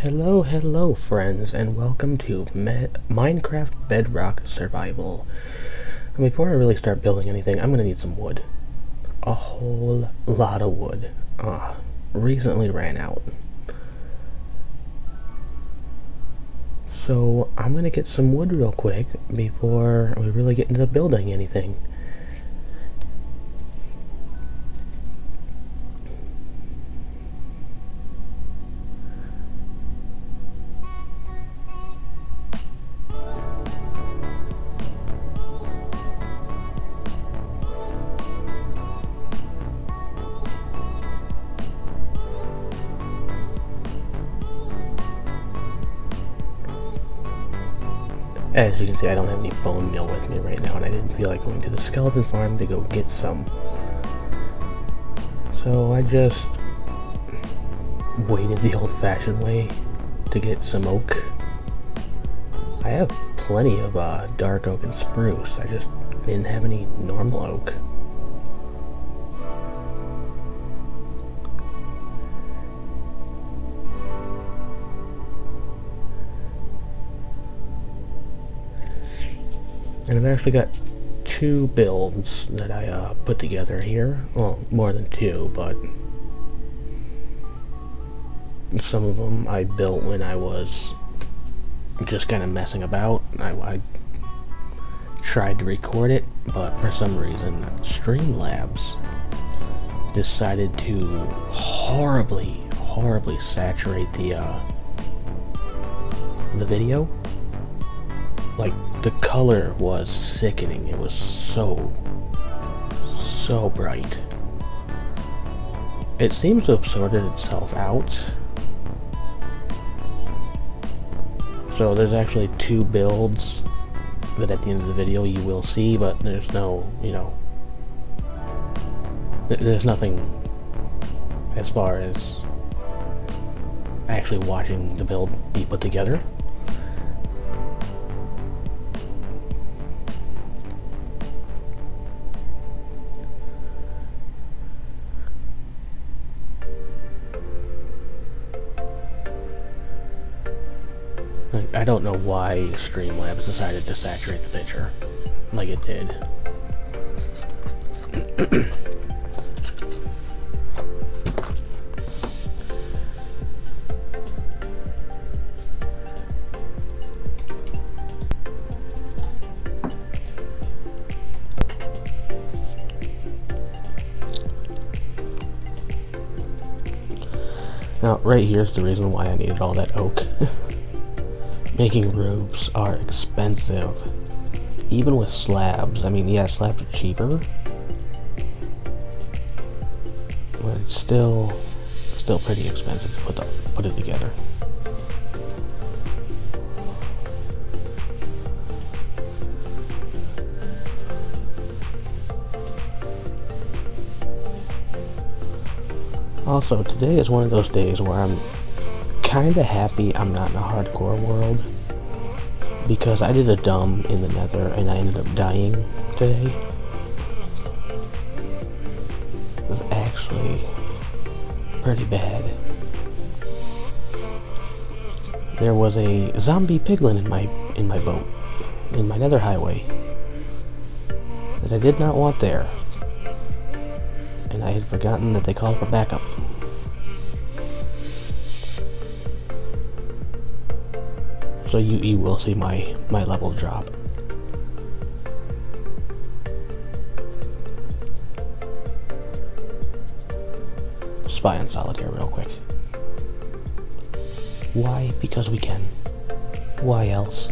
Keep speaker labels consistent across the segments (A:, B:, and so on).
A: Hello friends, and welcome to Minecraft Bedrock Survival. And before I really start building anything, I'm gonna need some wood. A whole lot of wood. Recently ran out. So I'm gonna get some wood real quick before we really get into building anything. As you can see, I don't have any bone meal with me right now, and I didn't feel like going to the skeleton farm to go get some. So I just waited the old-fashioned way to get some oak. I have plenty of dark oak and spruce. I just didn't have any normal oak. And I've actually got two builds that I put together here. Well, more than two, but some of them I built when I was just kind of messing about. I tried to record it, but for some reason Streamlabs decided to horribly saturate the video. Like, the color was sickening. It was so bright. It seems to have sorted itself out. So there's actually two builds that at the end of the video you will see, but there's no, there's nothing as far as actually watching the build be put together. I don't know why Streamlabs decided to saturate the picture like it did. Now, right here's the reason why I needed all that oak. Making roofs are expensive, even with slabs. I mean, yeah, slabs are cheaper, but it's still pretty expensive to put it together. Also, today is one of those days where I'm kinda happy I'm not in a hardcore world, because I did a dumb in the nether and I ended up dying today. It was actually pretty bad. There was a zombie piglin in my boat, in my nether highway, that I did not want there, and I had forgotten that they called for backup. So you will see my level drop. Spy on solitaire real quick. Why? Because we can. Why else?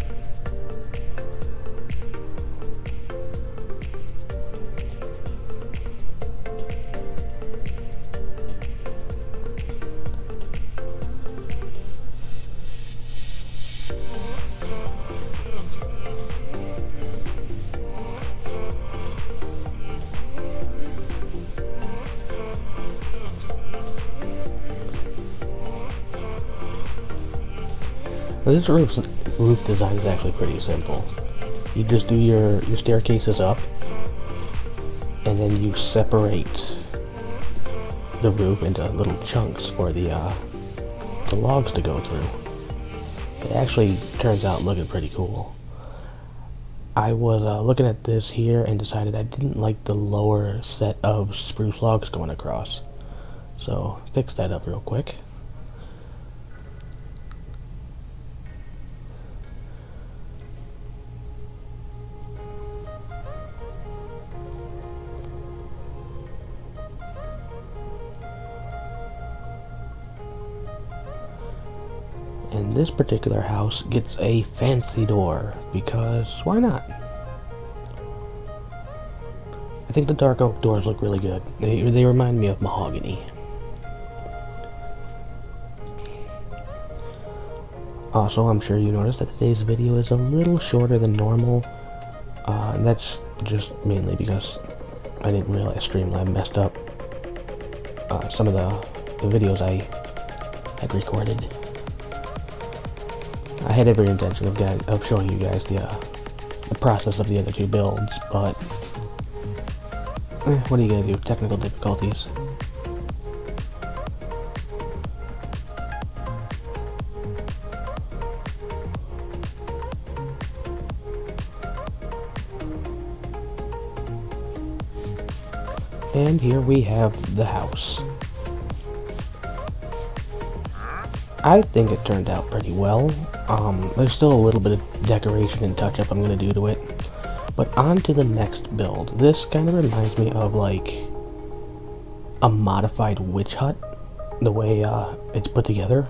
A: This roof design is actually pretty simple. You just do your staircases up, and then you separate the roof into little chunks for the the logs to go through. It actually turns out looking pretty cool. I was looking at this here and decided I didn't like the lower set of spruce logs going across. So fix that up real quick. And this particular house gets a fancy door, because why not? I think the dark oak doors look really good. They remind me of mahogany. Also, I'm sure you noticed that today's video is a little shorter than normal. And that's just mainly because I didn't realize Streamlabs messed up some of the videos I had recorded. I had every intention of showing you guys the process of the other two builds, but what are you gonna do? Technical difficulties. And here we have the house. I think it turned out pretty well. There's still a little bit of decoration and touch-up I'm going to do to it. But on to the next build. This kind of reminds me of like a modified witch hut, the way it's put together.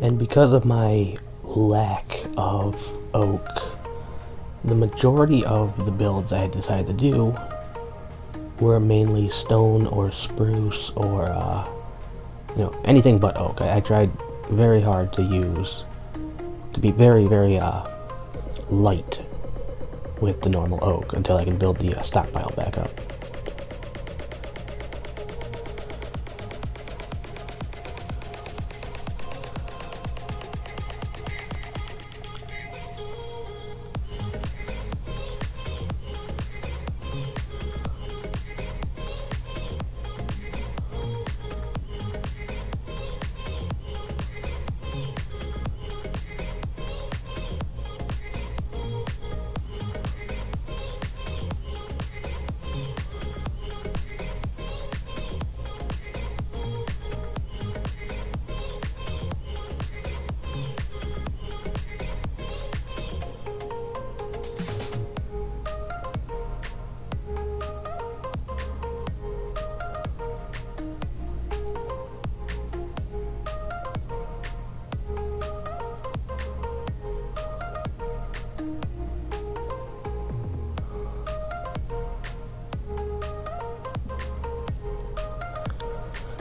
A: And because of my lack of oak, the majority of the builds I had decided to do were mainly stone or spruce or you know, anything but oak. I tried very hard to be very light with the normal oak until I can build the stockpile back up.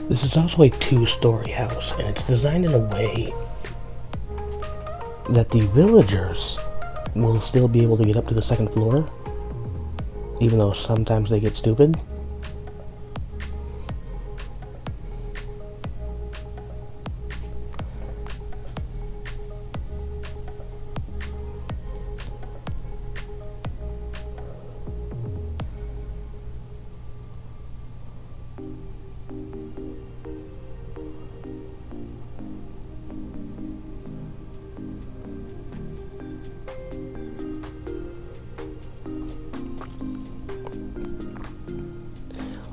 A: This is also a two-story house, and it's designed in a way that the villagers will still be able to get up to the second floor, even though sometimes they get stupid.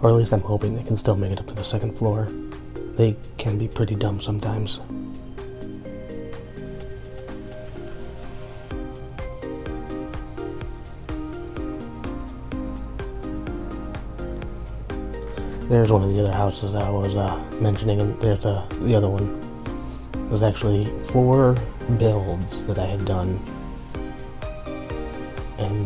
A: Or at least I'm hoping they can still make it up to the second floor. They can be pretty dumb sometimes. There's one of the other houses that I was mentioning, and there's the other one. It was actually 4 builds that I had done. And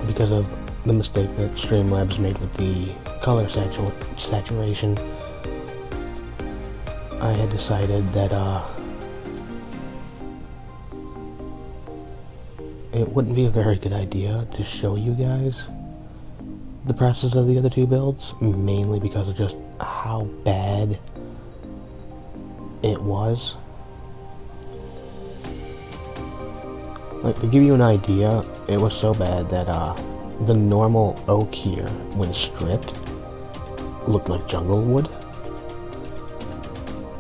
A: because of the mistake that Streamlabs made with the color saturation, I had decided that it wouldn't be a very good idea to show you guys the process of the other 2 builds, mainly because of just how bad it was. Like, to give you an idea, it was so bad that the normal oak here, when stripped, looked like jungle wood.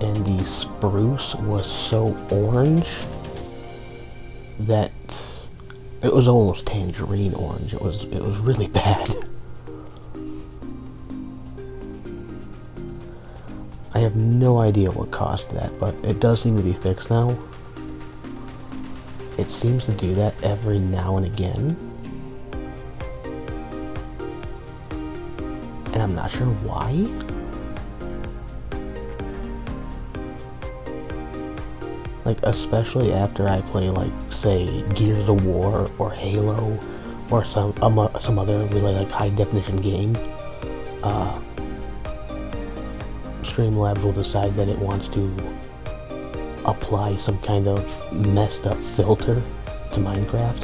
A: And the spruce was so orange that it was almost tangerine orange. It was really bad. I have no idea what caused that, but it does seem to be fixed now. It seems to do that every now and again. And I'm not sure why. Like, especially after I play, like, say, Gears of War or Halo or some other really, like, high-definition game, Streamlabs will decide that it wants to apply some kind of messed up filter to Minecraft.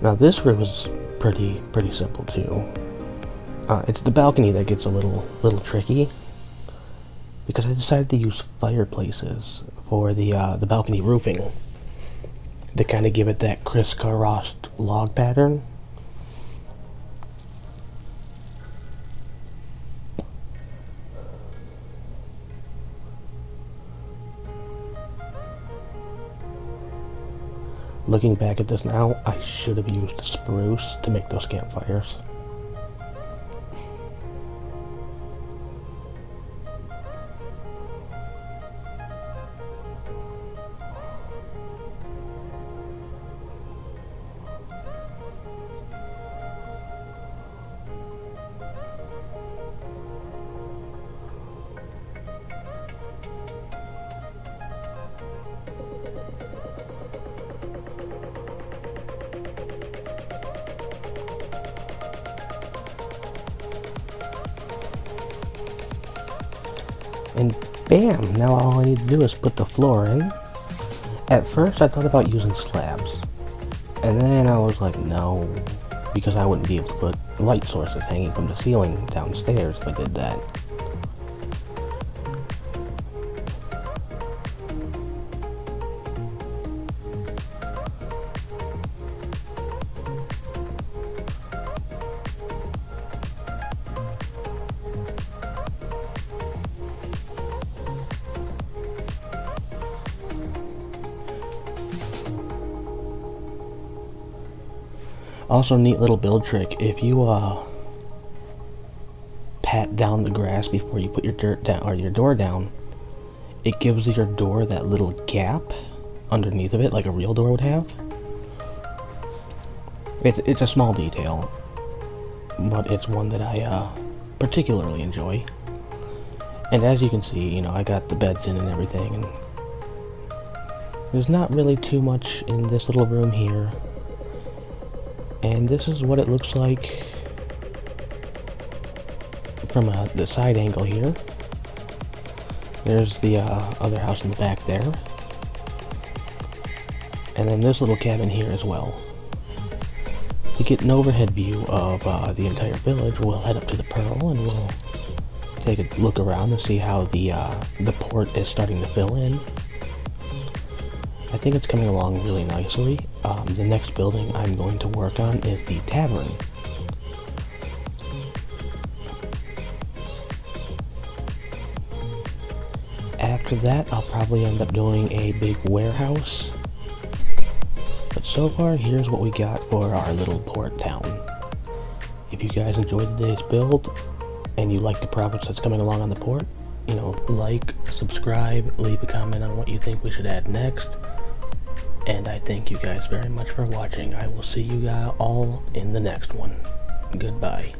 A: Now this room is pretty simple too. It's the balcony that gets a little tricky, because I decided to use fireplaces for the balcony roofing to kind of give it that crisscrossed log pattern. Looking back at this now, I should have used spruce to make those campfires. And bam! Now all I need to do is put the floor in. At first I thought about using slabs, and then I was like, no, because I wouldn't be able to put light sources hanging from the ceiling downstairs if I did that. Also, neat little build trick, if you pat down the grass before you put your dirt down or your door down, it gives your door that little gap underneath of it, like a real door would have. It's a small detail, but it's one that I particularly enjoy. And as you can see, you know, I got the beds in and everything, and there's not really too much in this little room here. And this is what it looks like from the side angle here. There's the other house in the back there. And then this little cabin here as well. To get an overhead view of the entire village, we'll head up to the Pearl and we'll take a look around and see how the port is starting to fill in. I think it's coming along really nicely. The next building I'm going to work on is the tavern. After that, I'll probably end up doing a big warehouse. But so far, here's what we got for our little port town. If you guys enjoyed today's build, and you like the progress that's coming along on the port, you know, like, subscribe, leave a comment on what you think we should add next. And I thank you guys very much for watching. I will see you guys all in the next one. Goodbye.